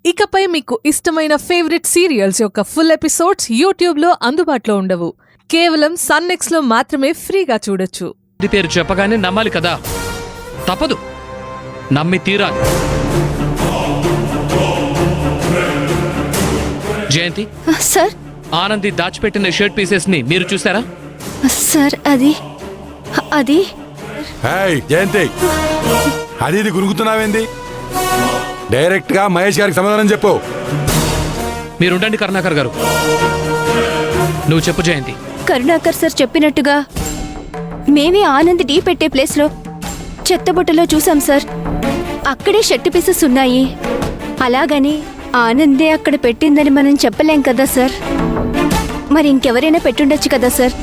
ఇకపై మీకు ఇష్టమైన ఫేవరెట్ సీరియల్స్ యొక్క ఫుల్ ఎపిసోడ్స్ యూట్యూబ్లో అందుబాటులో ఉండవు. కేవలం సన్నెక్స్లో మాత్రమే ఫ్రీగా చూడొచ్చు. ఇది పేరు చెప్పగానే నమ్మాలి కదా, తప్పదు, నమ్మి తీరాలి. జయంతి సార్, ఆనంది దాచిపెట్టిన షర్ట్ పీసెస్ ని మీరు చూసారా? సార్ అది జయంతి, అది ఇది గురుగుతున్నావేంది? డైరెక్ట్ గా మహేష్ గారికి సమాధానం చెప్పు. మీరుండండి కరుణాకర్ గారు, నువ్వు చెప్పు జయంతి. కరుణాకర్ సార్ చెప్పినట్టుగా మేమే ఆనంద్ టీ పెట్టే ప్లేస్లో చెత్తబుట్టలో చూసాం సార్. అక్కడే షర్ట్ పీసెస్ ఉన్నాయి. అలాగని ఆనందే అక్కడ పెట్టిందని మనం చెప్పలేం కదా సార్. మరి ఇంకెవరైనా పెట్టుండొచ్చు కదా సార్.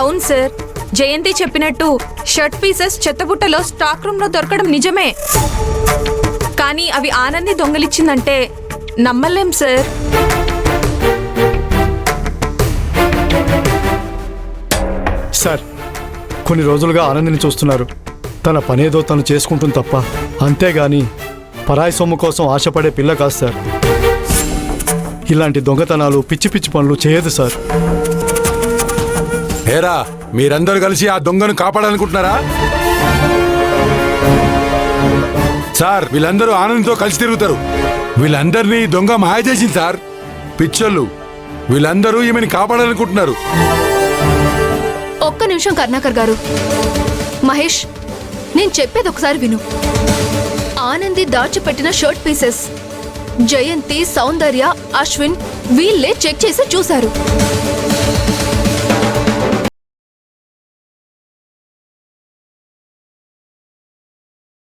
అవును సార్, జయంతి చెప్పినట్టు షర్ట్ పీసెస్ చెత్తబుట్టలో స్టాక్ రూమ్ లో దొరకడం నిజమే. కానీ అవి ఆనంది దొంగలిచ్చిందంటే నమ్మలేం సార్. సార్, కొన్ని రోజులుగా ఆనందిని చూస్తున్నారు. తన పనేదో తను చేసుకుంటుంది తప్ప, అంతేగాని పరాయి సొమ్ము కోసం ఆశపడే పిల్ల కాదు సార్. ఇలాంటి దొంగతనాలు, పిచ్చి పిచ్చి పనులు చేయదు సార్. ఏరా, మీరందరూ కలిసి ఆ దొంగను కాపాడాలనుకుంటున్నారా? సార్, వీళ్ళందరూ ఆనందంతో కలిసి తిరుగుతారు. వీళ్ళందరినీ దొంగ మాయ చేసింది సార్. పిచ్చోళ్ళు వీళ్ళందరూ ఈమెని కాపాడాలనుకుంటున్నారు. ఒక్క నిమిషం కరుణాకర్ గారు. మహేష్, నేను చెప్పేది ఒకసారి విను. ఆనంది దాచిపెట్టిన షర్ట్ పీసెస్ జయంతి, సౌందర్య, అశ్విన్ వీళ్ళే చెక్ చేసి చూశారు.